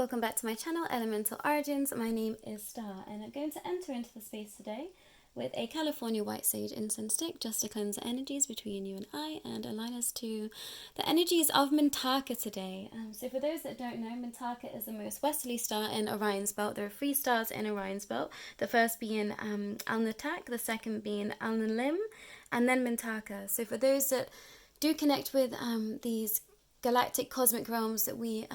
welcome back to my channel, Elemental Origins. My name is Starr, and I'm going to enter into the space today with a California White Sage incense stick, just to cleanse the energies between you and I, and align us to the energies of Mintaka today. So for those that don't know, Mintaka is the most westerly star in Orion's belt. There are 3 stars in Orion's belt, the first being Alnitak, the second being Alnilim, and then Mintaka. So for those that do connect with these galactic cosmic realms that we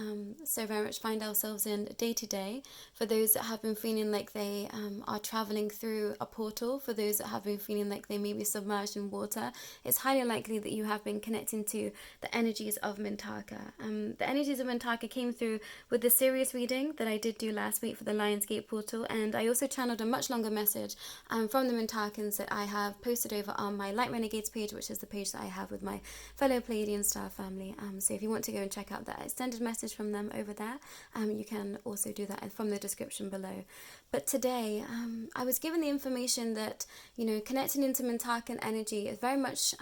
so very much find ourselves in day to day, for those that have been feeling like they are traveling through a portal, for those that have been feeling like they may be submerged in water, it's highly likely that you have been connecting to the energies of Mintaka. The energies of Mintaka came through with the series reading that I did do last week for the Lionsgate portal, and I also channeled a much longer message from the Mintakans that I have posted over on my Light Renegades page, which is the page that I have with my fellow Pleiadian Starr family. So if you want to go and check out that extended message from them over there, you can also do that from the description below. But today, I was given the information that, connecting into Mintakan energy, it very much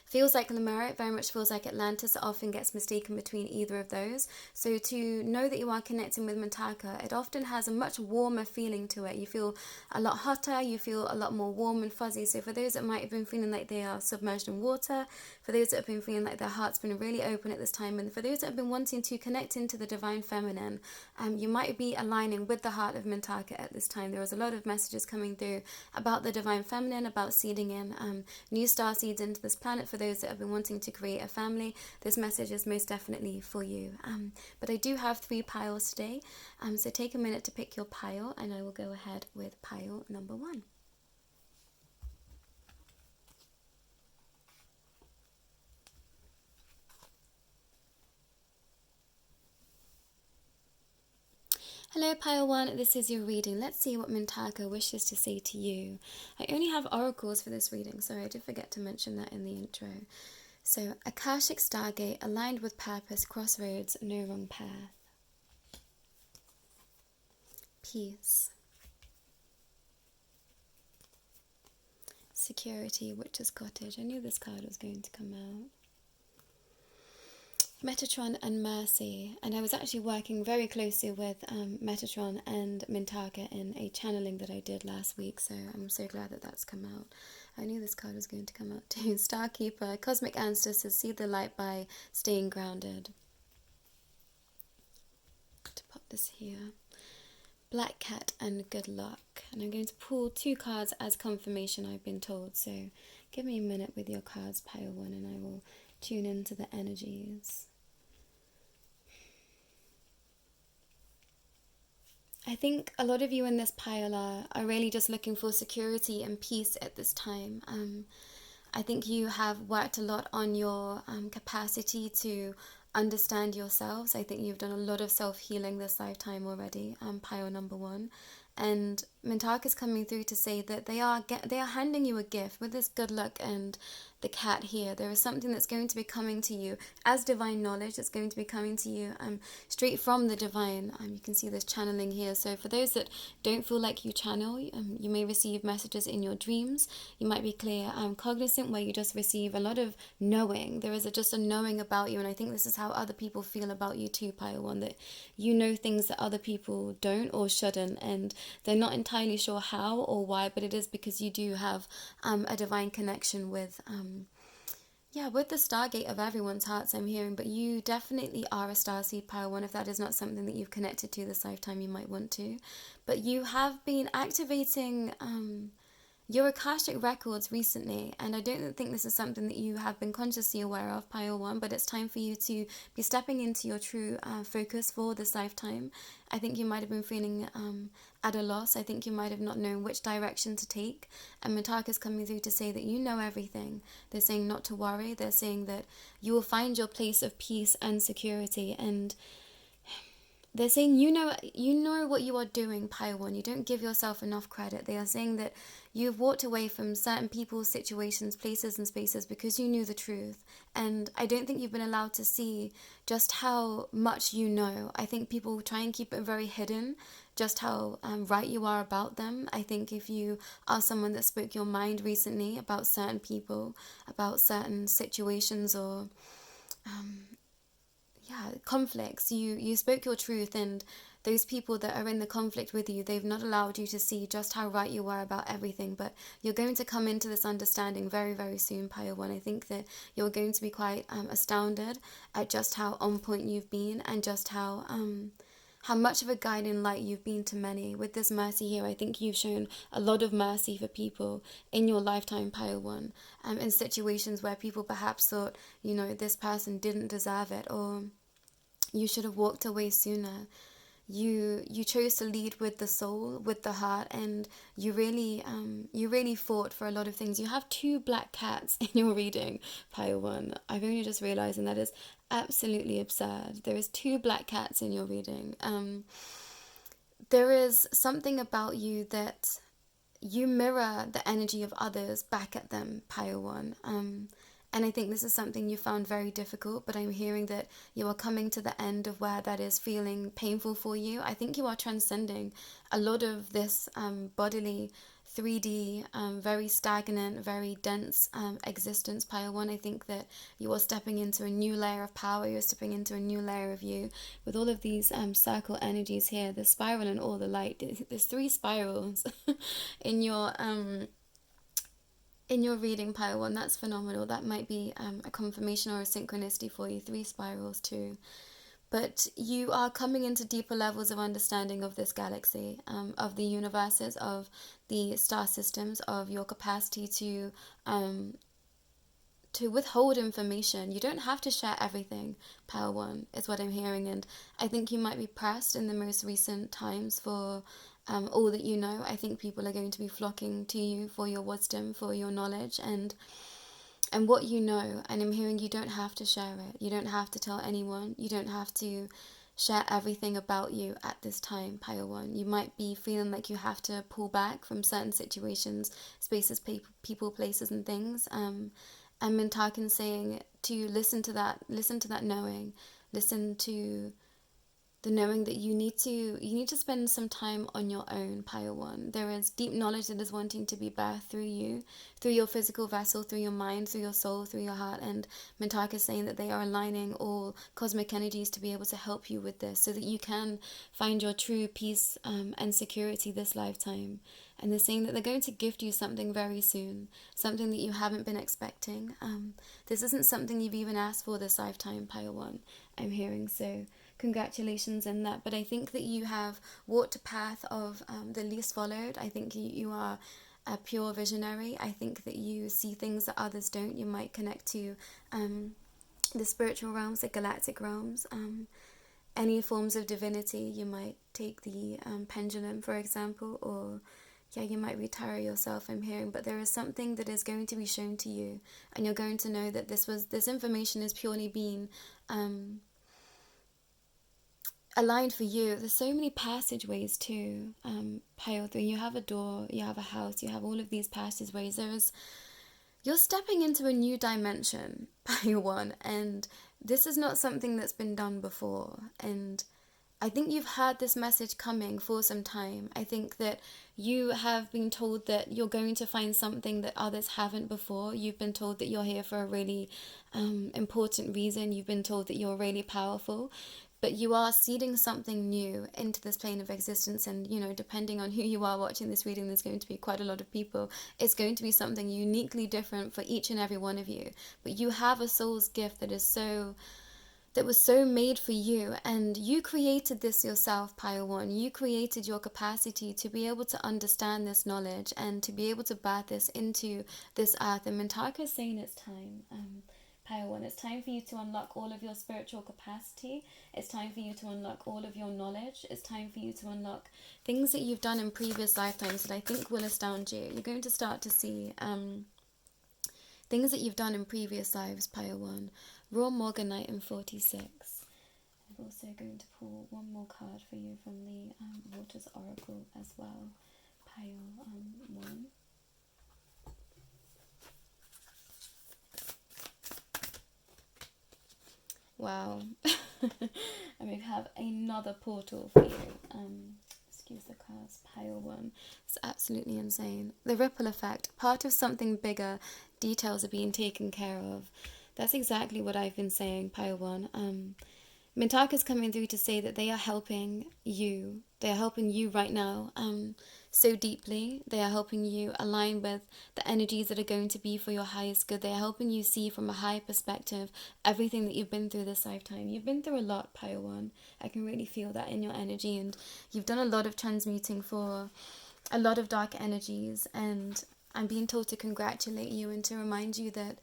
feels like Lemuric, very much feels like Atlantis. It often gets mistaken between either of those. So to know that you are connecting with Mintaka, it often has a much warmer feeling to it. You feel a lot hotter, you feel a lot more warm and fuzzy. So for those that might have been feeling like they are submerged in water, for those that have been feeling like their heart's been really open at this time, and for those that have been wanting to connect into the divine feminine, you might be aligning with the heart of Mintaka at this time. There was a lot of messages coming through about the divine feminine, about seeding in new star seeds into this planet. For those that have been wanting to create a family, this message is most definitely for you. But I do have 3 piles today, so take a minute to pick your pile, and I will go ahead with pile number 1. Hello Pile 1, this is your reading. Let's see what Mintaka wishes to say to you. I only have oracles for this reading, sorry, I did forget to mention that in the intro. So, Akashic Stargate, aligned with purpose, crossroads, no wrong path. Peace. Security, Witch's Cottage. I knew this card was going to come out. Metatron and Mercy, and I was actually working very closely with Metatron and Mintaka in a channeling that I did last week, so I'm so glad that that's come out. I knew this card was going to come out too. Starkeeper, Cosmic Ancestors, see the light by staying grounded. To pop this here. Black Cat and Good Luck, and I'm going to pull 2 cards as confirmation, I've been told, so give me a minute with your cards, Pile 1, and I will tune into the energies. I think a lot of you in this pile are really just looking for security and peace at this time. I think you have worked a lot on your capacity to understand yourselves. I think you've done a lot of self-healing this lifetime already, pile number 1. And Mintaka is coming through to say that they are handing you a gift with this good luck and the cat here. There is something that's going to be coming to you as divine knowledge. That's going to be coming to you straight from the divine. You can see this channeling here. So for those that don't feel like you channel, you may receive messages in your dreams. You might be clear cognizant, where you just receive a lot of knowing. There is just a knowing about you, and I think this is how other people feel about you too, Pile 1, that you know things that other people don't or shouldn't, and they're not entirely sure how or why, but it is because you do have a divine connection with with the Stargate of everyone's hearts, I'm hearing. But you definitely are a starseed, Pile 1. If that is not something that you've connected to this lifetime, you might want to. But you have been activating your Akashic records recently, and I don't think this is something that you have been consciously aware of, Pile 1, but it's time for you to be stepping into your true focus for this lifetime. I think you might have been feeling at a loss. I think you might have not known which direction to take, and Mintaka is coming through to say that you know everything. They're saying not to worry. They're saying that you will find your place of peace and security, and they're saying you know what you are doing, Pile 1. You don't give yourself enough credit. They are saying that you've walked away from certain people, situations, places and spaces because you knew the truth. And I don't think you've been allowed to see just how much you know. I think people try and keep it very hidden, just how right you are about them. I think if you are someone that spoke your mind recently about certain people, about certain situations, or conflicts. You spoke your truth, and those people that are in the conflict with you, they've not allowed you to see just how right you were about everything. But you're going to come into this understanding very, very soon, Pile 1. I think that you're going to be quite astounded at just how on point you've been, and just how much of a guiding light you've been to many. With this mercy here, I think you've shown a lot of mercy for people in your lifetime, Pile 1, in situations where people perhaps thought, this person didn't deserve it, or you should have walked away sooner. You chose to lead with the soul, with the heart, and you really fought for a lot of things. You have 2 black cats in your reading, Pile 1. I've only just realized, and that is absolutely absurd. There is 2 black cats in your reading. There is something about you that you mirror the energy of others back at them, Pile 1. And I think this is something you found very difficult, but I'm hearing that you are coming to the end of where that is feeling painful for you. I think you are transcending a lot of this bodily, 3D, very stagnant, very dense existence, Pile 1. I think that you are stepping into a new layer of power. You're stepping into a new layer of you with all of these circle energies here, the spiral and all the light. There's 3 spirals in your reading, Pile 1. That's phenomenal. That might be a confirmation or a synchronicity for you. 3 spirals too. But you are coming into deeper levels of understanding of this galaxy, of the universes, of the star systems, of your capacity to withhold information. You don't have to share everything, Pile 1, is what I'm hearing. And I think you might be pressed in the most recent times for all that you know. I think people are going to be flocking to you for your wisdom, for your knowledge, and what you know. And I'm hearing you don't have to share it. You don't have to tell anyone. You don't have to share everything about you at this time, Pile 1. You might be feeling like you have to pull back from certain situations, spaces, people, places, and things. And Mintakan saying to listen to that knowing, listen to the knowing that you need to spend some time on your own, Pile 1. There is deep knowledge that is wanting to be birthed through you, through your physical vessel, through your mind, through your soul, through your heart. And Mintaka is saying that they are aligning all cosmic energies to be able to help you with this, so that you can find your true peace and security this lifetime. And they're saying that they're going to gift you something very soon, something that you haven't been expecting. This isn't something you've even asked for this lifetime, Pile 1, I'm hearing. So congratulations in that. But I think that you have walked a path of the least followed. I think you are a pure visionary. I think that you see things that others don't. You might connect to the spiritual realms, the galactic realms, any forms of divinity. You might take the pendulum, for example, or you might retire yourself, I'm hearing. But there is something that is going to be shown to you, and you're going to know that this information is purely being aligned for you. There's so many passageways too, Pile 3. You have a door, you have a house, you have all of these passageways. You're stepping into a new dimension, Pile 1, and this is not something that's been done before. And I think you've heard this message coming for some time. I think that you have been told that you're going to find something that others haven't before. You've been told that you're here for a really important reason. You've been told that you're really powerful. But you are seeding something new into this plane of existence. And, depending on who you are watching this reading, there's going to be quite a lot of people. It's going to be something uniquely different for each and every one of you. But you have a soul's gift that was so made for you, and you created this yourself, Pile 1. You created your capacity to be able to understand this knowledge and to be able to birth this into this earth. And Mintaka is saying it's time, Pile 1. It's time for you to unlock all of your spiritual capacity. It's time for you to unlock all of your knowledge. It's time for you to unlock things that you've done in previous lifetimes that I think will astound you. You're going to start to see things that you've done in previous lives, Pile 1. Raw Morganite in 46. I'm also going to pull one more card for you from the Waters Oracle as well, Pile 1. Wow. I may have another portal for you. Excuse the cards, Pile 1. It's absolutely insane. The ripple effect, part of something bigger, details are being taken care of. That's exactly what I've been saying, Pile 1. Mintaka's coming through to say that they are helping you. They are helping you right now so deeply. They are helping you align with the energies that are going to be for your highest good. They are helping you see from a high perspective everything that you've been through this lifetime. You've been through a lot, Pile 1. I can really feel that in your energy. And you've done a lot of transmuting for a lot of dark energies. And I'm being told to congratulate you and to remind you that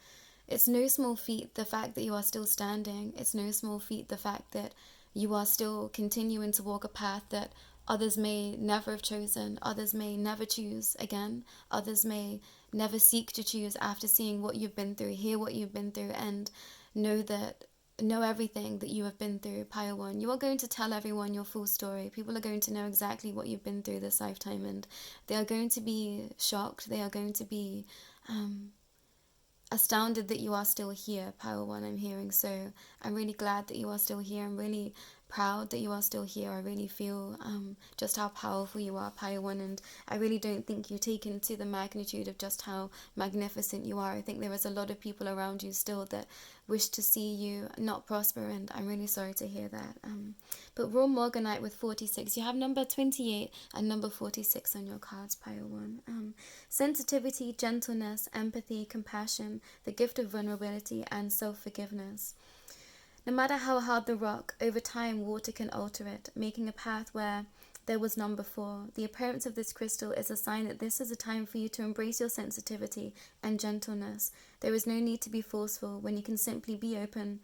it's no small feat the fact that you are still standing. It's no small feat the fact that you are still continuing to walk a path that others may never have chosen, others may never choose again, others may never seek to choose after seeing what you've been through, hear what you've been through, and know everything that you have been through. Pile 1, you are going to tell everyone your full story. People are going to know exactly what you've been through this lifetime, and they are going to be shocked. They are going to be astounded that you are still here, Pile 1, I'm hearing. So I'm really glad that you are still here. I'm really proud that you are still here. I really feel just how powerful you are, Pile 1, and I really don't think you take into the magnitude of just how magnificent you are. I think there is a lot of people around you still that wish to see you not prosper, and I'm really sorry to hear that. But Raw Morganite with 46, you have number 28 and number 46 on your cards, Pile 1. Sensitivity, gentleness, empathy, compassion, the gift of vulnerability, and self-forgiveness. No matter how hard the rock, over time water can alter it, making a path where there was none before. The appearance of this crystal is a sign that this is a time for you to embrace your sensitivity and gentleness. There is no need to be forceful when you can simply be open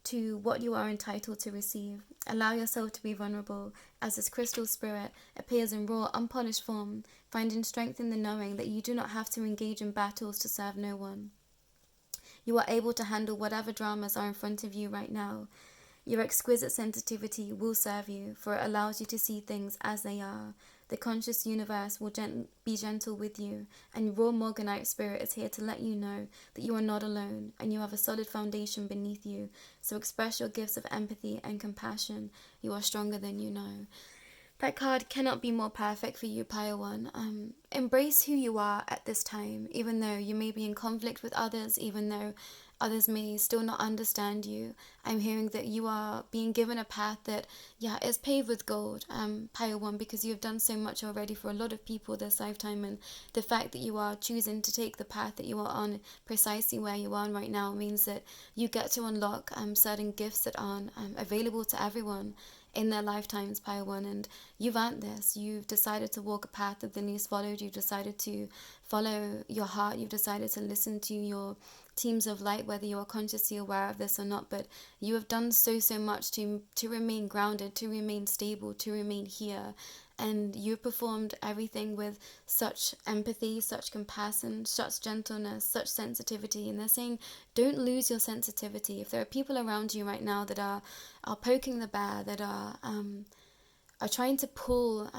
to what you are entitled to receive. Allow yourself to be vulnerable as this crystal spirit appears in raw, unpolished form, finding strength in the knowing that you do not have to engage in battles to serve no one. You are able to handle whatever dramas are in front of you right now. Your exquisite sensitivity will serve you, for it allows you to see things as they are. The conscious universe will be gentle with you, and Raw Morganite Spirit is here to let you know that you are not alone, and you have a solid foundation beneath you. So express your gifts of empathy and compassion. You are stronger than you know. That card cannot be more perfect for you, Pile 1. Embrace who you are at this time, even though you may be in conflict with others, even though others may still not understand you. I'm hearing that you are being given a path that, is paved with gold, Pile 1, because you have done so much already for a lot of people this lifetime, and the fact that you are choosing to take the path that you are on precisely where you are right now means that you get to unlock certain gifts that aren't available to everyone in their lifetimes, Pile 1, and you've earned this. You've decided to walk a path of the least followed. You've decided to follow your heart. You've decided to listen to your teams of light, whether you are consciously aware of this or not, but you have done so much to remain grounded, to remain stable, to remain here. And you performed everything with such empathy, such compassion, such gentleness, such sensitivity. And they're saying, don't lose your sensitivity. If there are people around you right now that are poking the bear, that are trying to pull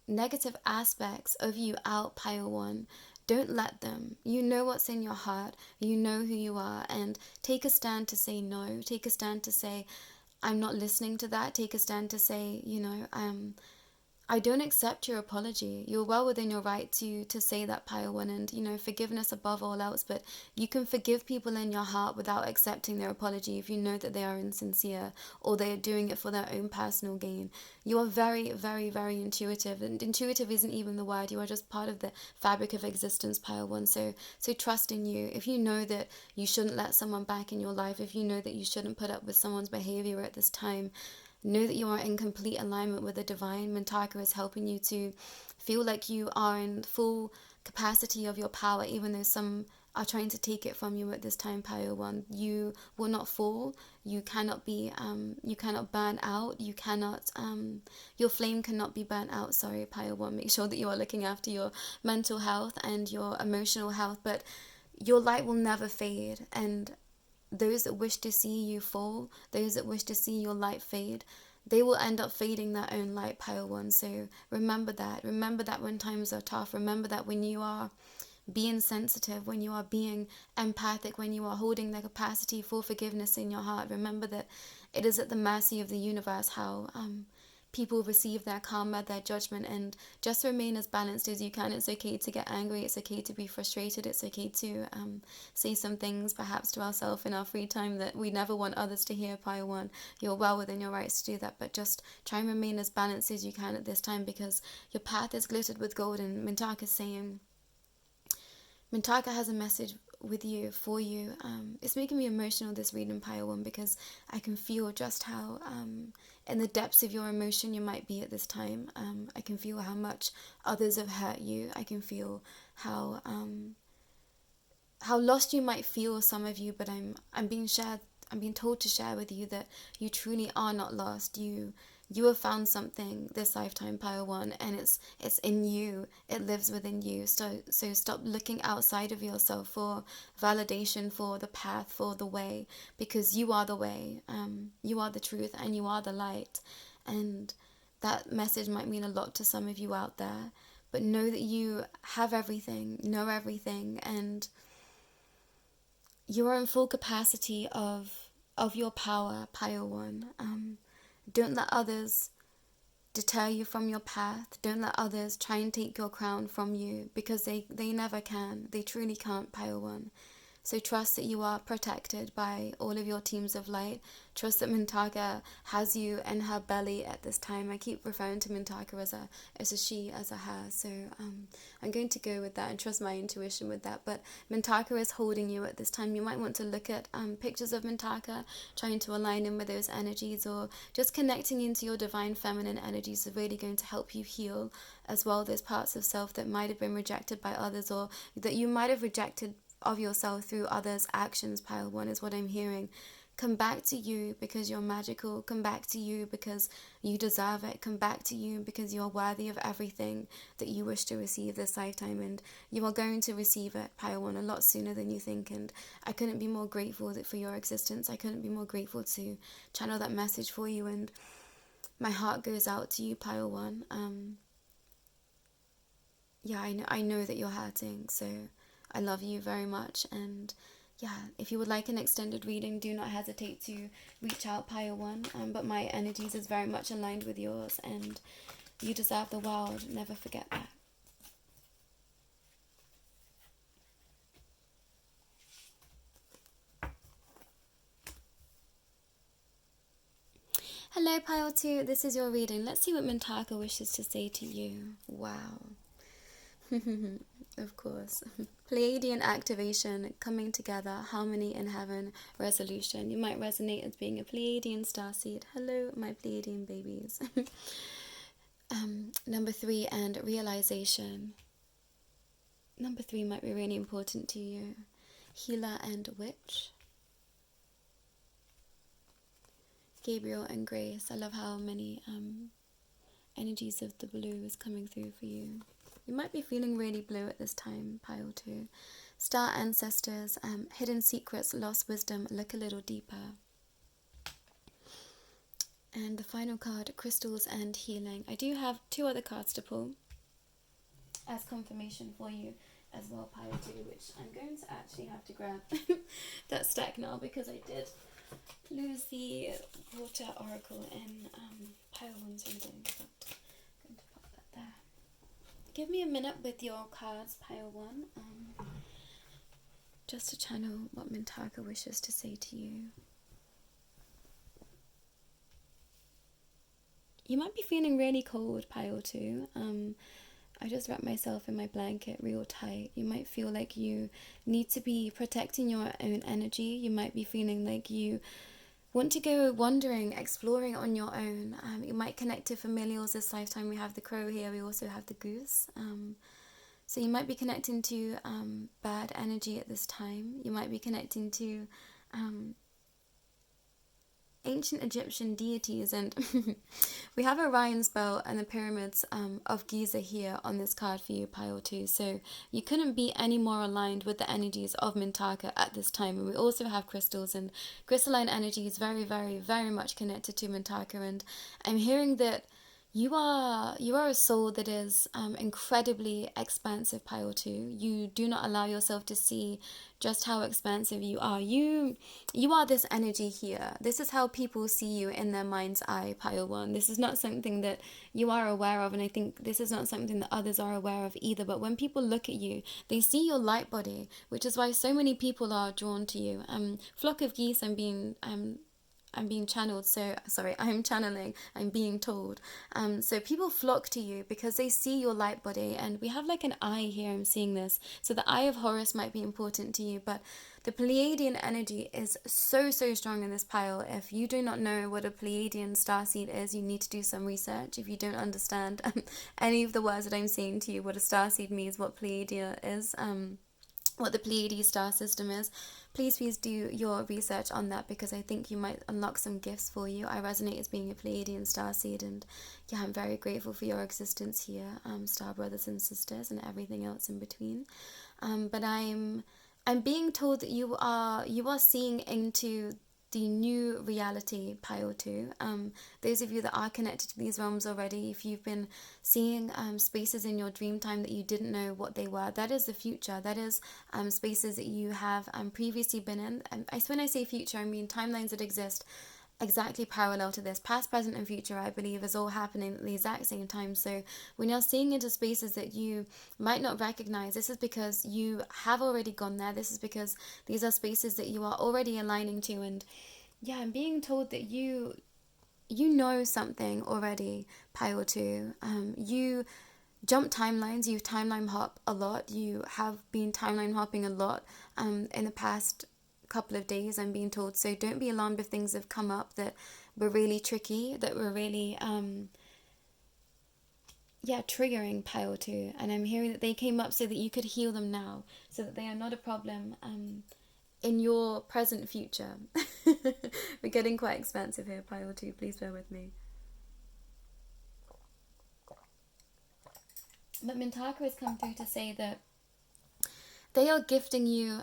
negative aspects of you out, Pile 1, don't let them. You know what's in your heart. You know who you are. And take a stand to say no. Take a stand to say, I'm not listening to that. Take a stand to say, I don't accept your apology. You're well within your right to say that, Pile 1, and, forgiveness above all else. But you can forgive people in your heart without accepting their apology if you know that they are insincere or they are doing it for their own personal gain. You are very, very, very intuitive, and intuitive isn't even the word. You are just part of the fabric of existence, Pile 1. So trust in you. If you know that you shouldn't let someone back in your life, if you know that you shouldn't put up with someone's behavior at this time, know that you are in complete alignment with the divine. Mintaka is helping you to feel like you are in full capacity of your power, even though some are trying to take it from you at this time, Pile 1. You will not fall. You cannot be, you cannot burn out. You cannot, your flame cannot be burnt out. Sorry, Pile 1. Make sure that you are looking after your mental health and your emotional health, but your light will never fade. And those that wish to see you fall, those that wish to see your light fade, they will end up fading their own light, Pile 1. So remember that. Remember that when times are tough. Remember that when you are being sensitive, when you are being empathic, when you are holding the capacity for forgiveness in your heart. Remember that it is at the mercy of the universe how people receive their karma, their judgment, and just remain as balanced as you can. It's okay to get angry, it's okay to be frustrated, it's okay to say some things perhaps to ourselves in our free time that we never want others to hear. Pile 1, you're well within your rights to do that, but just try and remain as balanced as you can at this time, because your path is glittered with gold. And Mintaka is saying, Mintaka has a message with you, for you. It's making me emotional, this reading, Pile 1, because I can feel just how in the depths of your emotion you might be at this time. I can feel how much others have hurt you. I can feel how lost you might feel, some of you, but I'm being told to share with you that you truly are not lost. You have found something this lifetime, Pile 1, and it's in you. It lives within you. So stop looking outside of yourself for validation, for the path, for the way, because you are the way. You are the truth, and you are the light. And that message might mean a lot to some of you out there. But know that you have everything, know everything, and you are in full capacity of your power, Pile 1. Don't let others deter you from your path. Don't let others try and take your crown from you, because they never can. They truly can't, Pile 1. So trust that you are protected by all of your teams of light. Trust that Mintaka has you in her belly at this time. I keep referring to Mintaka as a she, as a her. So I'm going to go with that and trust my intuition with that. But Mintaka is holding you at this time. You might want to look at pictures of Mintaka, trying to align in with those energies, or just connecting into your divine feminine energies are really going to help you heal as well those parts of self that might have been rejected by others, or that you might have rejected of yourself through others' actions. Pile 1 is what I'm hearing. Come back to you because you're magical. Come back to you because you deserve it. Come back to you because you're worthy of everything that you wish to receive this lifetime, and you are going to receive it, Pile 1, a lot sooner than you think. And I couldn't be more grateful for your existence. I couldn't be more grateful to channel that message for you, and my heart goes out to you, Pile 1. Yeah, I know that you're hurting, so I love you very much. And yeah, if you would like an extended reading, do not hesitate to reach out, Pile 1. But my energies is very much aligned with yours, and you deserve the world. Never forget that. Hello, Pile 2. This is your reading. Let's see what Mintaka wishes to say to you. Wow. Of course. Pleiadian activation, coming together, harmony in heaven, resolution. You might resonate as being a Pleiadian starseed. Hello, my Pleiadian babies. Number 3, and realization. Number 3 might be really important to you. Healer and witch. Gabriel and Grace. I love how many energies of the blue is coming through for you. You might be feeling really blue at this time, Pile 2. Star ancestors, hidden secrets, lost wisdom, look a little deeper. And the final card, crystals and healing. I do have 2 other cards to pull as confirmation for you as well, Pile 2, which I'm going to actually have to grab that stack now, because I did lose the water oracle in Pile 1's reading. But I'm going to pop that there. Give me a minute with your cards, Pile 1, just to channel what Mintaka wishes to say to you. You might be feeling really cold, Pile 2. I just wrapped myself in my blanket real tight. You might feel like you need to be protecting your own energy. You might be feeling like you want to go wandering, exploring on your own. You might connect to familials this lifetime. We have the crow here. We also have the goose. So you might be connecting to bird energy at this time. You might be connecting to ancient Egyptian deities, and we have Orion's belt and the pyramids of Giza here on this card for you, Pile 2. So you couldn't be any more aligned with the energies of Mintaka at this time. And we also have crystals, and crystalline energy is very, very, very much connected to Mintaka. And I'm hearing that You are a soul that is incredibly expansive, Pile 2. You do not allow yourself to see just how expansive you are. You are this energy here. This is how people see you in their mind's eye, Pile 1. This is not something that you are aware of, and I think this is not something that others are aware of either. But when people look at you, they see your light body, which is why so many people are drawn to you. Flock of geese, I'm being channeled, so sorry, I'm channeling, I'm being told. So people flock to you because they see your light body, and we have like an eye here, I'm seeing this. So the eye of Horus might be important to you, but the Pleiadian energy is so, so strong in this pile. If you do not know what a Pleiadian starseed is, you need to do some research. If you don't understand any of the words that I'm saying to you, what a starseed means, what Pleiadia is, what the Pleiades star system is, please do your research on that, because I think you might unlock some gifts for you. I resonate as being a Pleiadian starseed, and yeah, I'm very grateful for your existence here, star brothers and sisters, and everything else in between. But I'm being told that you are seeing into the new reality, Pile 2. Those of you that are connected to these realms already, if you've been seeing spaces in your dream time that you didn't know what they were, that is the future. That is spaces that you have previously been in. When I say future, I mean timelines that exist exactly parallel to this. Past, present, and future, I believe, is all happening at the exact same time. So when you're seeing into spaces that you might not recognize, this is because you have already gone there. This is because these are spaces that you are already aligning to. And yeah, I'm being told that you know something already, Pile 2. You jump timelines, you timeline hop a lot. You have been timeline hopping a lot in the past couple of days, I'm being told. So don't be alarmed if things have come up that were really tricky, that were really triggering, Pile 2. And I'm hearing that they came up so that you could heal them now, so that they are not a problem in your present future. We're getting quite expensive here, Pile 2. Please bear with me. But Mintaka has come through to say that they are gifting you,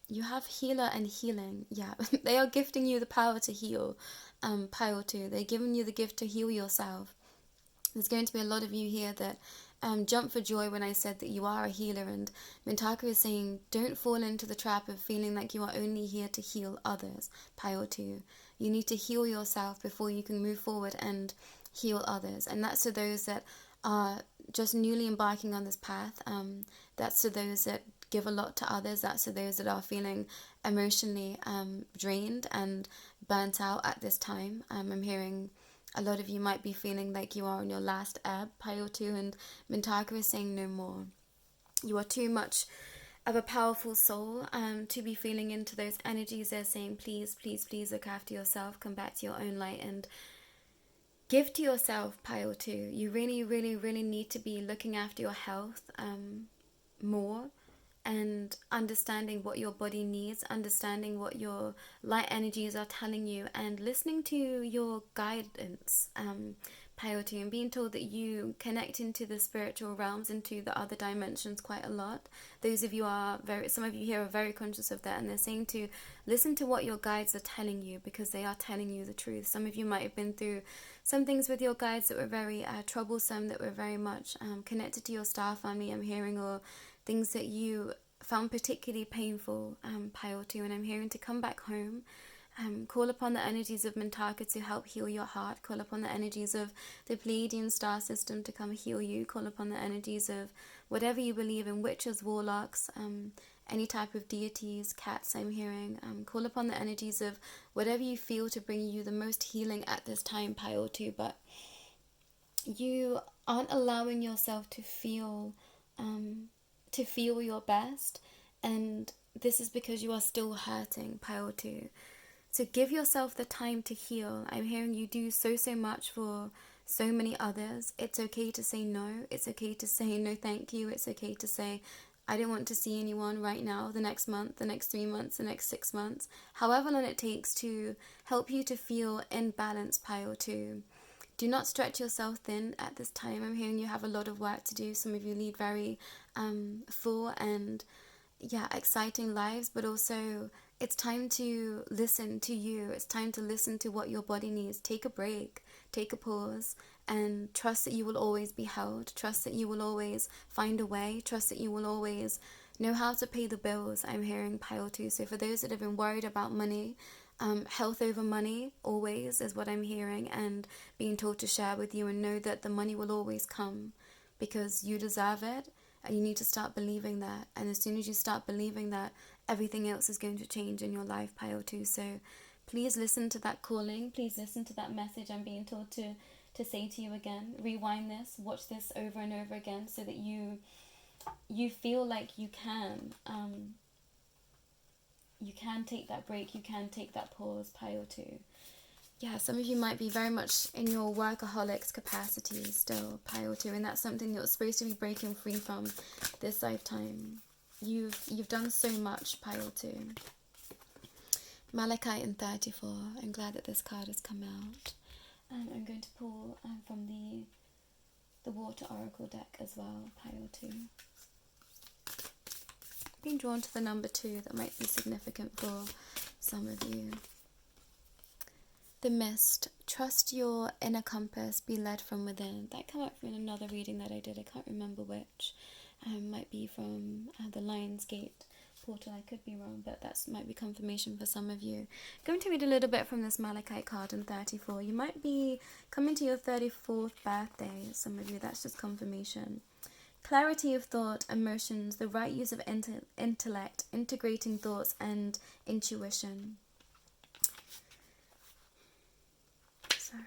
you have healer and healing. Yeah, they are gifting you the power to heal, Pile 2. They're giving you the gift to heal yourself. There's going to be a lot of you here that jump for joy when I said that you are a healer. And Mintaka is saying, don't fall into the trap of feeling like you are only here to heal others, Pile 2. You need to heal yourself before you can move forward and heal others. And that's to those that are just newly embarking on this path. That's to those that give a lot to others. That's to those that are feeling emotionally drained and burnt out at this time. I'm hearing a lot of you might be feeling like you are on your last ebb, Pile 2, and Mintaka is saying no more. You are too much of a powerful soul to be feeling into those energies. They're saying, please, please, please look after yourself, come back to your own light, and give to yourself, Pile 2. You really, really, really need to be looking after your health more, and understanding what your body needs, understanding what your light energies are telling you, and listening to your guidance, Pile 2, and being told that you connect into the spiritual realms, into the other dimensions quite a lot. Those of you some of you here are very conscious of that, and they're saying to listen to what your guides are telling you, because they are telling you the truth. Some of you might have been through some things with your guides that were very troublesome, that were very much connected to your star family, I'm hearing, or things that you found particularly painful, Pile 2, and I'm hearing to come back home. Call upon the energies of Mintaka to help heal your heart. Call upon the energies of the Pleiadian star system to come heal you. Call upon the energies of whatever you believe in, witches, warlocks, any type of deities, cats, I'm hearing. Call upon the energies of whatever you feel to bring you the most healing at this time, Pile 2. But you aren't allowing yourself to feel your best, and this is because you are still hurting, Pile 2. So give yourself the time to heal. I'm hearing you do so much for so many others. It's okay to say no. It's okay to say no thank you. It's okay to say, I don't want to see anyone right now, the next month, the next 3 months, the next 6 months, however long it takes to help you to feel in balance, Pile 2. Do not stretch yourself thin at this time. I'm hearing you have a lot of work to do. Some of you lead very full and exciting lives, but also it's time to listen to you. It's time to listen to what your body needs. Take a break, take a pause, and trust that you will always be held, trust that you will always find a way, trust that you will always know how to pay the bills. I'm hearing pile 2. So for those that have been worried about money, health over money always is what I'm hearing, and being told to share with you and know that the money will always come because you deserve it, and you need to start believing that. And as soon as you start believing that, everything else is going to change in your life, pile 2. So please listen to that calling. Please listen to that message I'm being told to say to you again. Rewind this, watch this over and over again so that you feel like you can take that break, you can take that pause, pile 2. Yeah, some of you might be very much in your workaholics capacity still, pile 2, and that's something you're supposed to be breaking free from this lifetime. You've done so much, pile 2. Malachite in 34. I'm glad that this card has come out. I'm going to pull from the Water Oracle deck as well, pile 2. Being drawn to the number 2, that might be significant for some of you. The Mist. Trust your inner compass, be led from within. That came up from another reading that I did. I can't remember which. Might be from the Lionsgate portal. I could be wrong, but that might be confirmation for some of you. Going to read a little bit from this Malachite card in 34. You might be coming to your 34th birthday. Some of you, that's just confirmation. Clarity of thought, emotions, the right use of intellect, integrating thoughts and intuition. Sorry.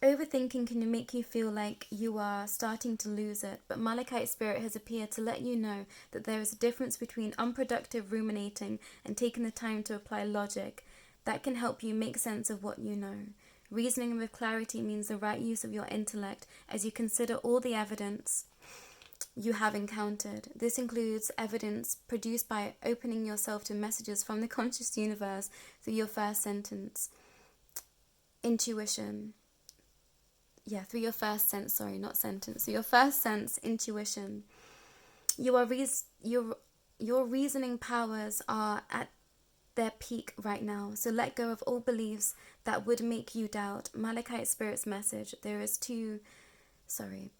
Overthinking can make you feel like you are starting to lose it, but Malachite Spirit has appeared to let you know that there is a difference between unproductive ruminating and taking the time to apply logic. That can help you make sense of what you know. Reasoning with clarity means the right use of your intellect as you consider all the evidence you have encountered. This includes evidence produced by opening yourself to messages from the conscious universe through your first sentence. Intuition. Through your first sense, not sentence. So your first sense, intuition. Your reasoning powers are at their peak right now. So let go of all beliefs that would make you doubt. Malachite Spirit's message.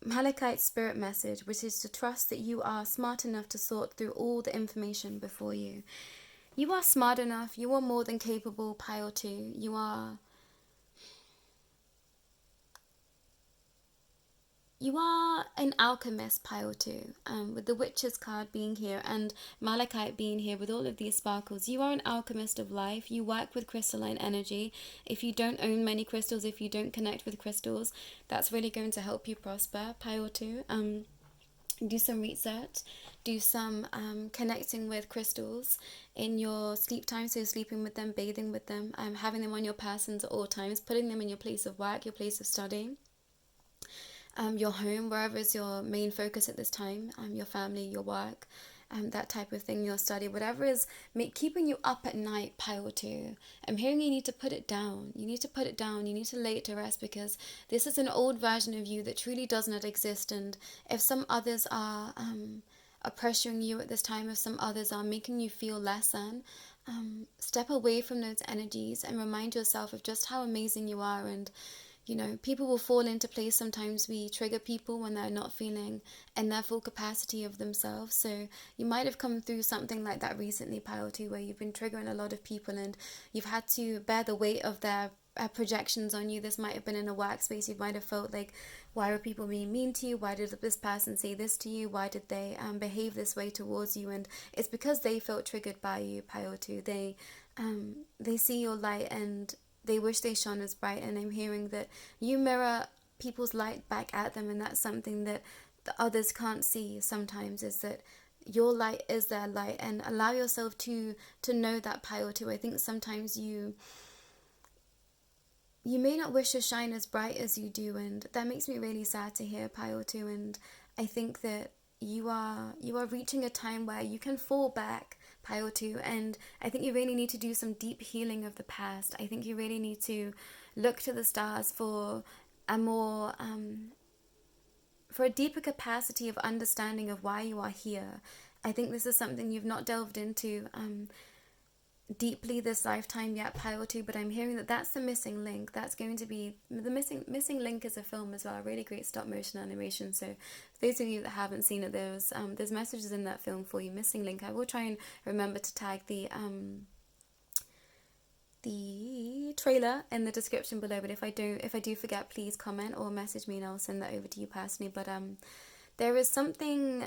Malachite Spirit message, which is to trust that you are smart enough to sort through all the information before you. You are smart enough. You are more than capable, pile 2. You are an alchemist, pile 2, with the Witch's card being here and Malachite being here with all of these sparkles. You are an alchemist of life. You work with crystalline energy. If you don't own many crystals, if you don't connect with crystals, that's really going to help you prosper, pile 2. Do some research, do some connecting with crystals in your sleep time, so sleeping with them, bathing with them, having them on your persons at all times, putting them in your place of work, your place of study. Your home, wherever is your main focus at this time, your family, your work, that type of thing, your study, whatever is keeping you up at night, pile 2. I'm hearing you need to put it down. You need to put it down. You need to lay it to rest, because this is an old version of you that truly does not exist. And if some others are pressuring you at this time, if some others are making you feel less than, step away from those energies and remind yourself of just how amazing you are. And people will fall into place. Sometimes we trigger people when they're not feeling in their full capacity of themselves. So you might have come through something like that recently, pile 2, where you've been triggering a lot of people and you've had to bear the weight of their projections on you. This might have been in a workspace. You might have felt like, why were people being mean to you? Why did this person say this to you? Why did they behave this way towards you? And it's because they felt triggered by you, pile 2. They see your light and they wish they shone as bright, and I'm hearing that you mirror people's light back at them, and that's something that the others can't see sometimes, is that your light is their light. And allow yourself to know that, pile 2. I think sometimes you may not wish to shine as bright as you do, and that makes me really sad to hear, pile 2. And I think that you are reaching a time where you can fall back, pile 2, and I think you really need to do some deep healing of the past. I think you really need to look to the stars for a more for a deeper capacity of understanding of why you are here. I think this is something you've not delved into deeply this lifetime yet, Pile 2, but I'm hearing that that's the missing link. That's going to be the missing link is a film as well, a really great stop motion animation. So for those of you that haven't seen it, there's messages in that film for you. Missing link. I will try and remember to tag the trailer in the description below, but if I do forget, please comment or message me and I'll send that over to you personally. But there is something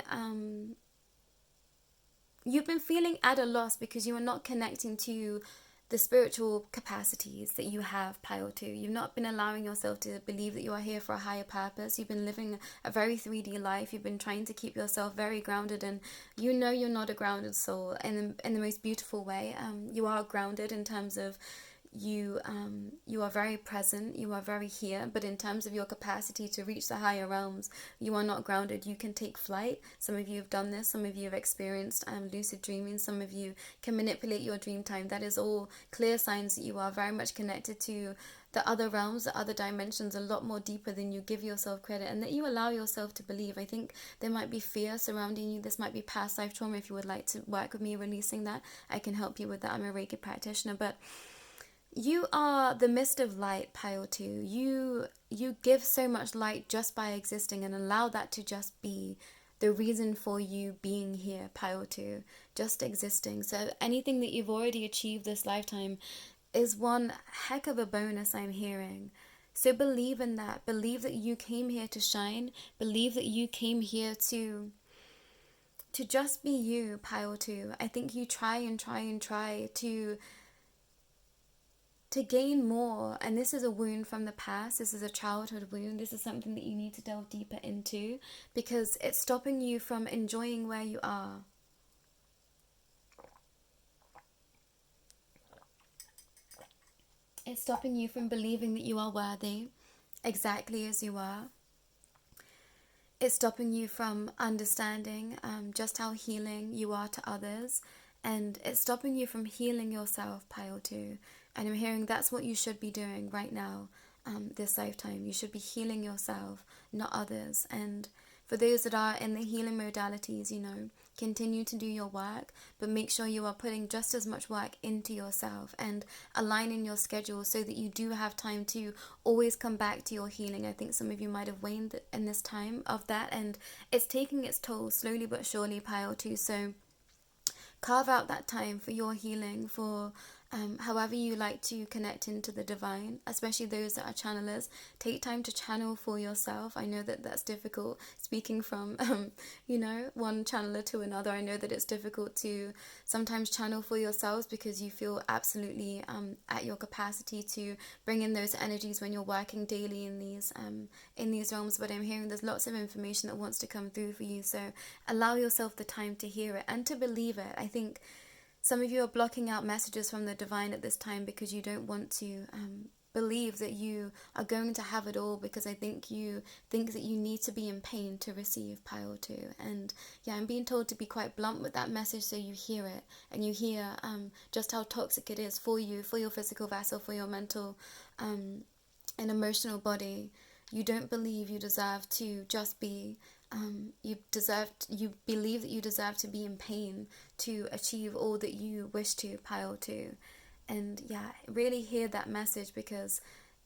you've been feeling at a loss because you are not connecting to the spiritual capacities that you have, Pile 2. You've not been allowing yourself to believe that you are here for a higher purpose. You've been living a very 3D life. You've been trying to keep yourself very grounded, and you know you're not a grounded soul in the most beautiful way. You are grounded in terms of you are very present, you are very here, but in terms of your capacity to reach the higher realms, you are not grounded. You can take flight. Some of you have done this, some of you have experienced lucid dreaming, some of you can manipulate your dream time. That is all clear signs that you are very much connected to the other realms, the other dimensions, a lot more deeper than you give yourself credit, and that you allow yourself to believe. I think there might be fear surrounding you. This might be past life trauma. If you would like to work with me releasing that, I can help you with that. I'm a Reiki practitioner, but you are the mist of light, Pile 2. You give so much light just by existing, and allow that to just be the reason for you being here, Pile 2. Just existing. So anything that you've already achieved this lifetime is one heck of a bonus, I'm hearing. So believe in that. Believe that you came here to shine. Believe that you came here to just be you, Pile 2. I think you try and try and try to gain more, and this is a wound from the past. This is a childhood wound. This is something that you need to delve deeper into, because it's stopping you from enjoying where you are. It's stopping you from believing that you are worthy exactly as you are. It's stopping you from understanding just how healing you are to others, and it's stopping you from healing yourself, Pile 2. And I'm hearing that's what you should be doing right now, this lifetime. You should be healing yourself, not others. And for those that are in the healing modalities, continue to do your work, but make sure you are putting just as much work into yourself and aligning your schedule so that you do have time to always come back to your healing. I think some of you might have waned in this time of that, and it's taking its toll slowly but surely, Pile 2. So carve out that time for your healing, for however you like to connect into the divine, especially those that are channelers. Take time to channel for yourself. I know that that's difficult, speaking from one channeler to another. I know that it's difficult to sometimes channel for yourselves because you feel absolutely at your capacity to bring in those energies when you're working daily in these realms. But I'm hearing there's lots of information that wants to come through for you, so allow yourself the time to hear it and to believe it. I think some of you are blocking out messages from the divine at this time because you don't want to believe that you are going to have it all, because I think you think that you need to be in pain to receive, Pile 2. And yeah, I'm being told to be quite blunt with that message, so you hear it and you hear just how toxic it is for you, for your physical vessel, for your mental and emotional body. You don't believe you deserve to just be. You believe that you deserve to be in pain to achieve all that you wish to, Pile 2. And yeah, really hear that message, because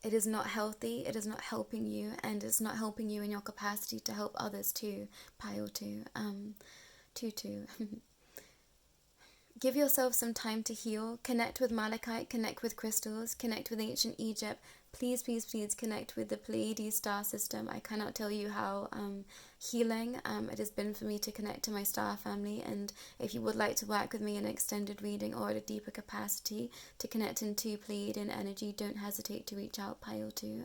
it is not healthy, it is not helping you, and it's not helping you in your capacity to help others too, Pile 2. 2. Give yourself some time to heal. Connect with malachite, connect with crystals, connect with ancient Egypt. Please, please, please connect with the Pleiadian star system. I cannot tell you how healing it has been for me to connect to my star family. And if you would like to work with me in an extended reading or at a deeper capacity to connect into Pleiadian energy, don't hesitate to reach out, Pile 2.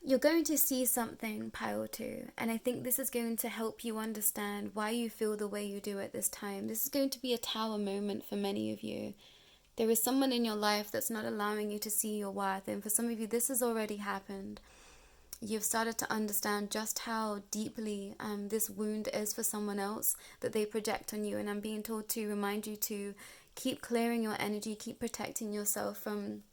You're going to see something, Pile 2, and I think this is going to help you understand why you feel the way you do at this time. This is going to be a tower moment for many of you. There is someone in your life that's not allowing you to see your worth, and for some of you this has already happened. You've started to understand just how deeply this wound is for someone else that they project on you, and I'm being told to remind you to keep clearing your energy, keep protecting yourself from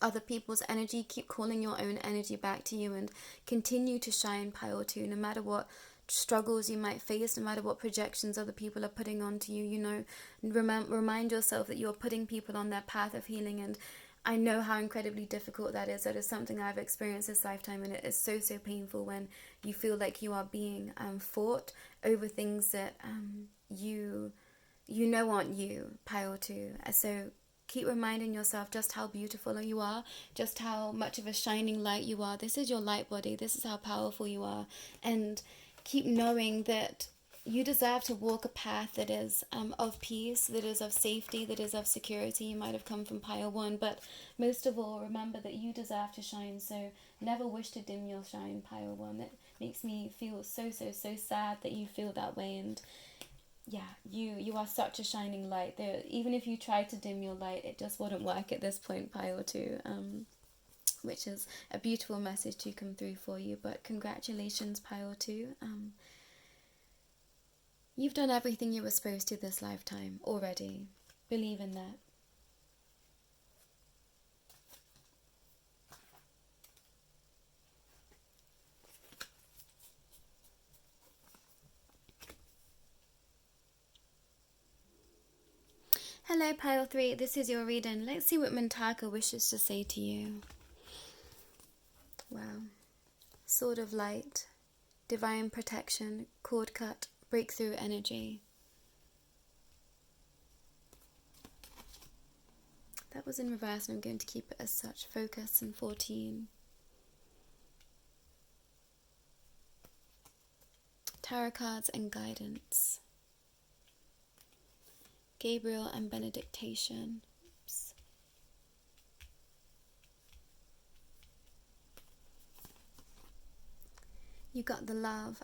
other people's energy, keep calling your own energy back to you, and continue to shine, Pile 2, no matter what struggles you might face, no matter what projections other people are putting onto you, you know, remind yourself that you're putting people on their path of healing. And I know how incredibly difficult that is. That is something I've experienced this lifetime, and it is so, so painful when you feel like you are being fought over things that you know aren't you, pile 2. So keep reminding yourself just how beautiful you are, just how much of a shining light you are. This is your light body. This is how powerful you are. And keep knowing that you deserve to walk a path that is of peace, that is of safety, that is of security. You might have come from pile 1, but most of all, remember that you deserve to shine. So never wish to dim your shine, pile 1. That makes me feel so, so, so sad that you feel that way. And yeah, you are such a shining light. There, even if you try to dim your light, it just wouldn't work at this point, pile 2. Which is a beautiful message to come through for you. But congratulations, pile 2. You've done everything you were supposed to this lifetime already. Believe in that. Hello, pile 3. This is your reading. Let's see what Mintaka wishes to say to you. Wow. Sword of light, divine protection, cord cut, breakthrough energy. That was in reverse, and I'm going to keep it as such. Focus and 14. Tarot cards and guidance. Gabriel and benediction. Oops. You got the love,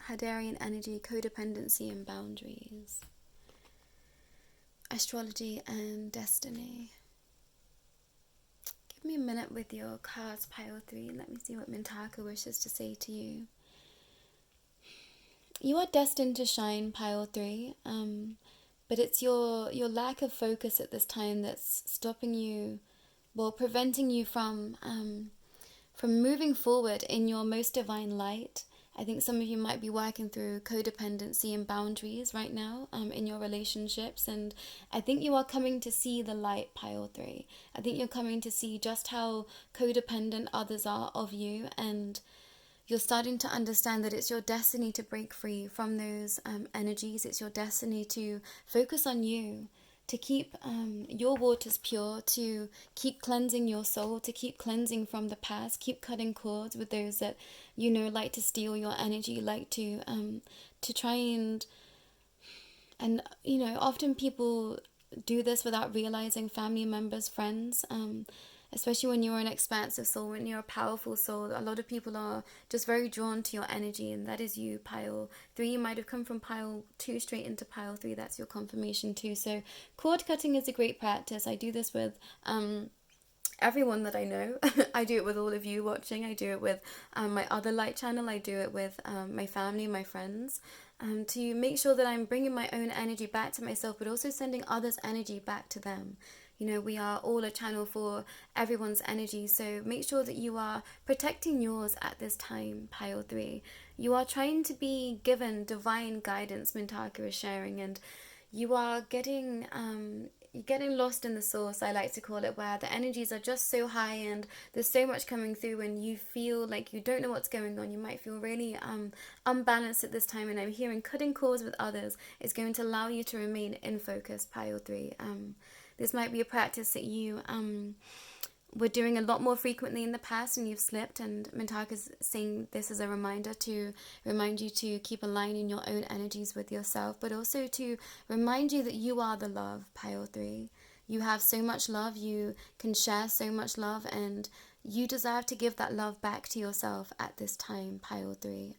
Hadarian energy, codependency and boundaries. Astrology and destiny. Give me a minute with your cards, pile 3. Let me see what Mintaka wishes to say to you. You are destined to shine, pile 3. But it's your lack of focus at this time that's stopping you, well, preventing you from moving forward in your most divine light. I think some of you might be working through codependency and boundaries right now in your relationships. And I think you are coming to see the light, pile 3. I think you're coming to see just how codependent others are of you. And you're starting to understand that it's your destiny to break free from those energies. It's your destiny to focus on you, to keep your waters pure, to keep cleansing your soul, to keep cleansing from the past, keep cutting cords with those that you know like to steal your energy, like to try and you know, often people do this without realizing, family members, friends, especially when you're an expansive soul, when you're a powerful soul. A lot of people are just very drawn to your energy, and that is you, pile 3. You might have come from pile 2 straight into pile 3. That's your confirmation too. So cord cutting is a great practice. I do this with everyone that I know. I do it with all of you watching. I do it with my other light channel. I do it with my family, my friends, to make sure that I'm bringing my own energy back to myself, but also sending others' energy back to them. You know, we are all a channel for everyone's energy, so make sure that you are protecting yours at this time, pile 3. You are trying to be given divine guidance, Mintaka is sharing, and you are getting you're getting lost in the source, I like to call it, where the energies are just so high and there's so much coming through and you feel like you don't know what's going on. You might feel really unbalanced at this time, and I'm hearing cutting cords with others is going to allow you to remain in focus, pile 3. This might be a practice that you were doing a lot more frequently in the past and you've slipped, and Mintaka's saying this as a reminder to remind you to keep aligning your own energies with yourself, but also to remind you that you are the love, pile 3. You have so much love, you can share so much love, and you deserve to give that love back to yourself at this time, pile 3.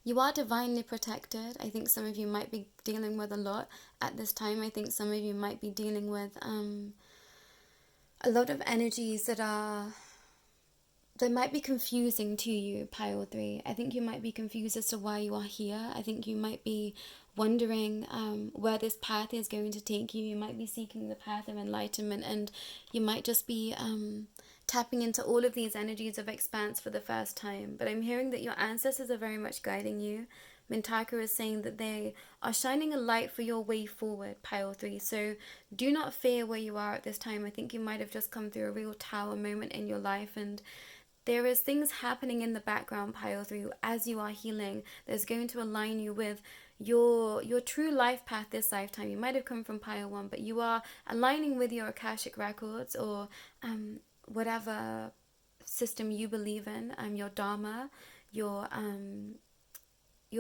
You are divinely protected. I think some of you might be dealing with a lot at this time. I think some of you might be dealing with a lot of energies that might be confusing to you, pile 3. I think you might be confused as to why you are here. I think you might be wondering where this path is going to take you. You might be seeking the path of enlightenment, and you might just be tapping into all of these energies of expanse for the first time. But I'm hearing that your ancestors are very much guiding you. Mintaka is saying that they are shining a light for your way forward, Pile 3. So do not fear where you are at this time. I think you might have just come through a real tower moment in your life, and there is things happening in the background, Pile 3, as you are healing. There's going to align you with your true life path this lifetime. You might have come from Pile 1, but you are aligning with your Akashic records, or whatever system you believe in, your Dharma, your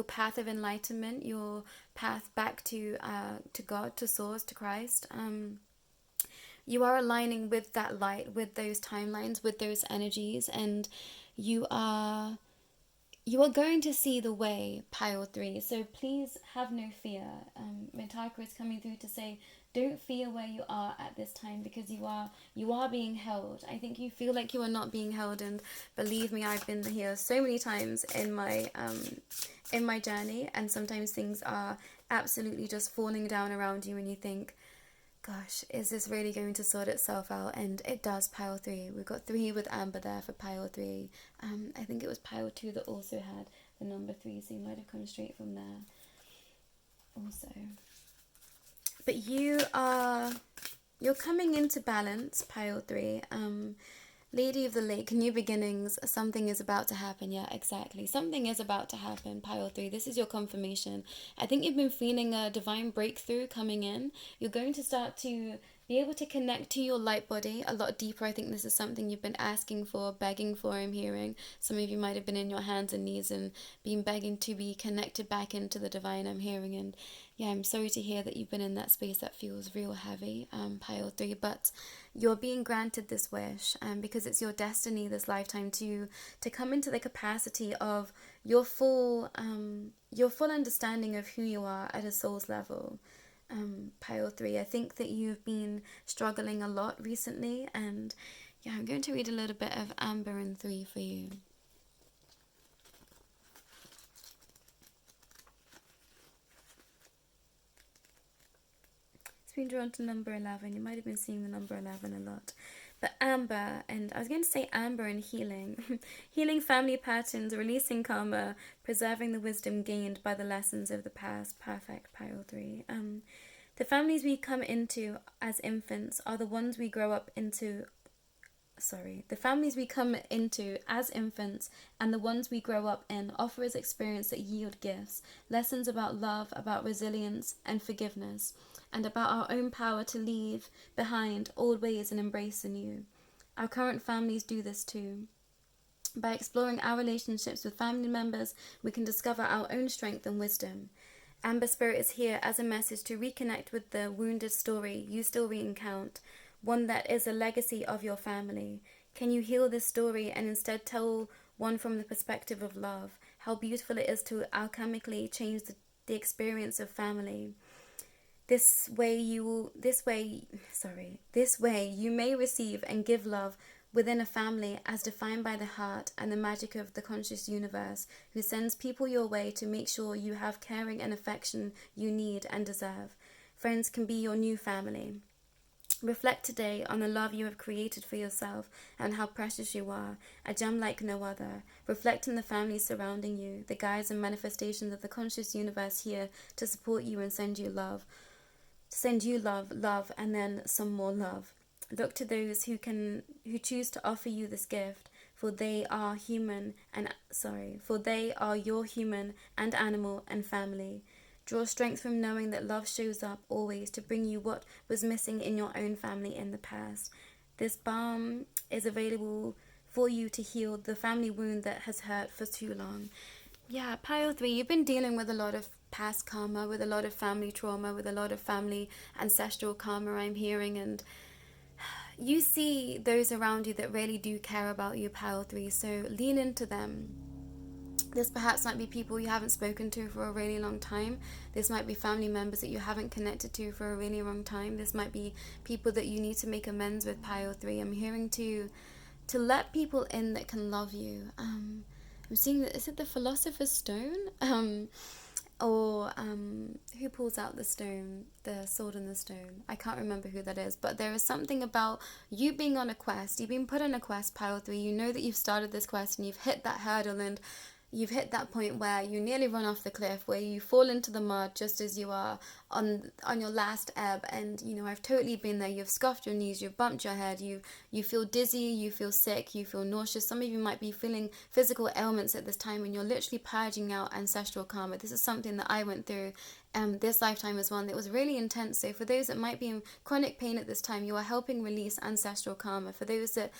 path of enlightenment, your path back to God, to Source, to Christ. You are aligning with that light, with those timelines, with those energies, and you are going to see the way, Pile 3. So please have no fear. Mintaka is coming through to say, don't fear where you are at this time, because you are being held. I think you feel like you are not being held, and believe me, I've been here so many times in my journey, and sometimes things are absolutely just falling down around you, and you think, gosh, is this really going to sort itself out? And it does, Pile 3. We've got 3 with Amber there for Pile 3. I think it was Pile 2 that also had the number 3, so you might have come straight from there also. But you're coming into balance, Pile 3. Lady of the Lake, new beginnings, something is about to happen. Yeah, exactly. Something is about to happen, Pile 3. This is your confirmation. I think you've been feeling a divine breakthrough coming in. You're going to start to be able to connect to your light body a lot deeper. I think this is something you've been asking for, begging for, I'm hearing. Some of you might have been in your hands and knees and been begging to be connected back into the divine, I'm hearing. And yeah, I'm sorry to hear that you've been in that space that feels real heavy, Pile 3. But you're being granted this wish, because it's your destiny this lifetime to come into the capacity of your full understanding of who you are at a soul's level. Pile 3, I think that you've been struggling a lot recently, and yeah, I'm going to read a little bit of Amber and 3 for you. It's been drawn to number 11. You might have been seeing the number 11 a lot. But Amber, and I was going to say Amber and healing. Healing family patterns, releasing karma, preserving the wisdom gained by the lessons of the past. Perfect, Pile 3. The families we come into as infants are the ones we grow up into. The families we come into as infants and the ones we grow up in offer us experience that yield gifts, lessons about love, about resilience and forgiveness, and about our own power to leave behind old ways and embrace the new. Our current families do this too. By exploring our relationships with family members, we can discover our own strength and wisdom. Amber Spirit is here as a message to reconnect with the wounded story you still recount, one that is a legacy of your family. Can you heal this story and instead tell one from the perspective of love? How beautiful it is to alchemically change the experience of family. This way you may receive and give love within a family as defined by the heart and the magic of the conscious universe, who sends people your way to make sure you have caring and affection you need and deserve. Friends can be your new family. Reflect today on the love you have created for yourself and how precious you are, a gem like no other. Reflect on the families surrounding you, the guides and manifestations of the conscious universe here to support you and send you love, and then some more love. Look to those who choose to offer you this gift, for they are your human and animal and family. Draw strength from knowing that love shows up always to bring you what was missing in your own family in the past. This balm is available for you to heal the family wound that has hurt for too long. Yeah, Pile 3, you've been dealing with a lot of past karma, with a lot of family trauma, with a lot of family ancestral karma, I'm hearing, and you see those around you that really do care about you, Pile 3, so lean into them. This perhaps might be people you haven't spoken to for a really long time. This might be family members that you haven't connected to for a really long time. This might be people that you need to make amends with, Pile 3. I'm hearing to let people in that can love you. I'm seeing that, is it the Philosopher's Stone? or who pulls out the stone, the sword and the stone? I can't remember who that is, but there is something about you being on a quest. You've been put on a quest, pile 3. You know that you've started this quest and you've hit that hurdle, and you've hit that point where you nearly run off the cliff, where you fall into the mud just as you are on your last ebb. And you know, I've totally been there. You've scuffed your knees, you've bumped your head, you feel dizzy, you feel sick, you feel nauseous. Some of you might be feeling physical ailments at this time, and you're literally purging out ancestral karma. This is something that I went through this lifetime as well, and it was really intense. So for those that might be in chronic pain at this time, you are helping release ancestral karma. For those that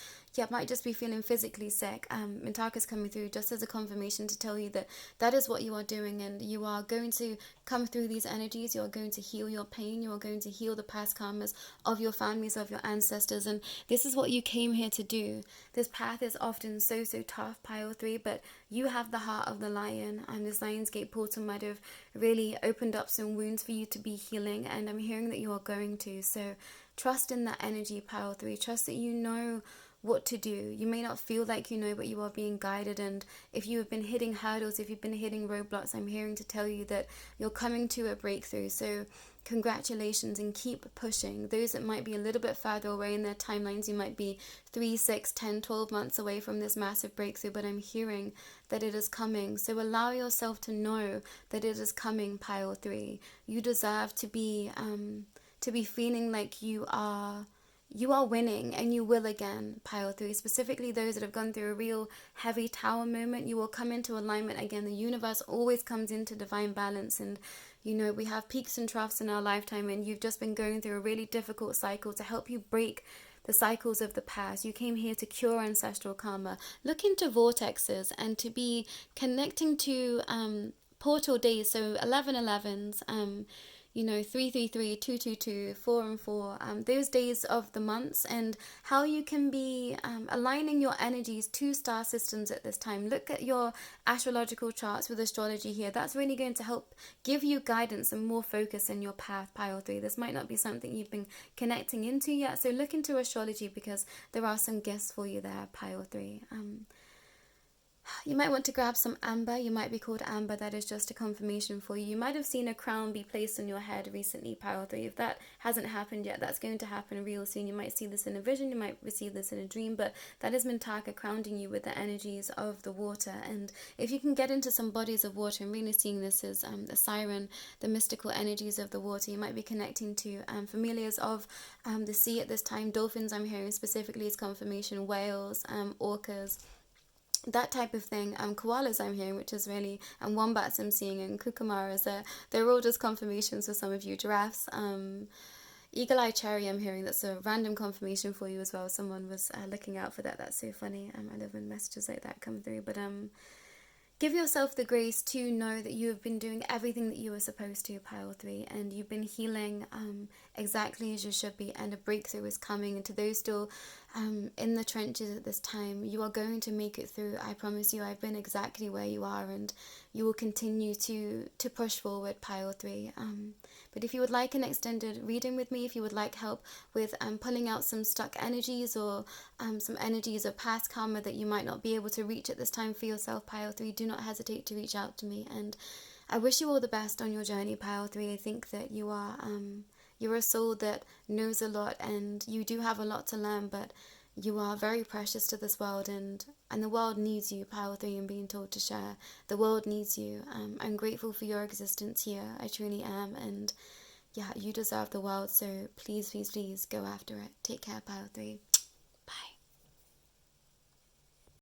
might just be feeling physically sick, Mintaka's coming through just as a confirmation to tell you that that is what you are doing, and you are going to come through these energies. You are going to heal your pain. You are going to heal the past karmas of your families, of your ancestors, and this is what you came here to do. This path is often so tough, pile 3, but you have the heart of the lion, and this Lion's Gate portal might have really opened up some wounds for you to be healing, and I'm hearing that you are going to. So trust in that energy, pile 3. Trust that you know what to do. You may not feel like you know, but you are being guided. And if you have been hitting hurdles, if you've been hitting roadblocks, I'm hearing to tell you that you're coming to a breakthrough. So congratulations, and keep pushing. Those that might be a little bit further away in their timelines, you might be 3, 6, 10, 12 months away from this massive breakthrough, but I'm hearing that it is coming. So allow yourself to know that it is coming, pile 3. You deserve to be feeling like you are winning, and you will again, pile 3. Specifically those that have gone through a real heavy tower moment, you will come into alignment again. The universe always comes into divine balance, and you know, we have peaks and troughs in our lifetime, and you've just been going through a really difficult cycle. To help you break the cycles of the past, you came here to cure ancestral karma, look into vortexes, and to be connecting to portal days. So 11/11s, 333, 222, 4 and 4, those days of the months, and how you can be aligning your energies to star systems at this time. Look at your astrological charts with astrology here. That's really going to help give you guidance and more focus in your path, pile 3. This might not be something you've been connecting into yet, so look into astrology, because there are some gifts for you there, pile 3. You might want to grab some amber. You might be called Amber. That is just a confirmation for you. You might have seen a crown be placed on your head recently, pile 3. If that hasn't happened yet, that's going to happen real soon. You might see this in a vision. You might receive this in a dream, but that is Mintaka crowning you with the energies of the water. And if you can get into some bodies of water, and really seeing this as the siren, the mystical energies of the water, you might be connecting to familiars of the sea at this time. Dolphins, I'm hearing specifically as confirmation. Whales, orcas, that type of thing. Koalas I'm hearing, which is really, and wombats I'm seeing, and kookaburras. They're all just confirmations for some of you. Giraffes, eagle-eye cherry I'm hearing. That's a random confirmation for you as well. Someone was looking out for that. That's so funny. I love when messages like that come through. But give yourself the grace to know that you have been doing everything that you were supposed to, pile 3, and you've been healing exactly as you should be, and a breakthrough is coming. And to those still in the trenches at this time, you are going to make it through. I promise you. I've been exactly where you are, and you will continue to push forward, pile 3. But if you would like an extended reading with me, if you would like help with pulling out some stuck energies, or some energies of past karma that you might not be able to reach at this time for yourself, pile 3, do not hesitate to reach out to me. And I wish you all the best on your journey, pile 3. I think that you are you're a soul that knows a lot, and you do have a lot to learn, but you are very precious to this world, and the world needs you, pile 3, and being told to share. The world needs you. I'm grateful for your existence here. I truly am. And yeah, you deserve the world, so please, please, please go after it. Take care, pile 3.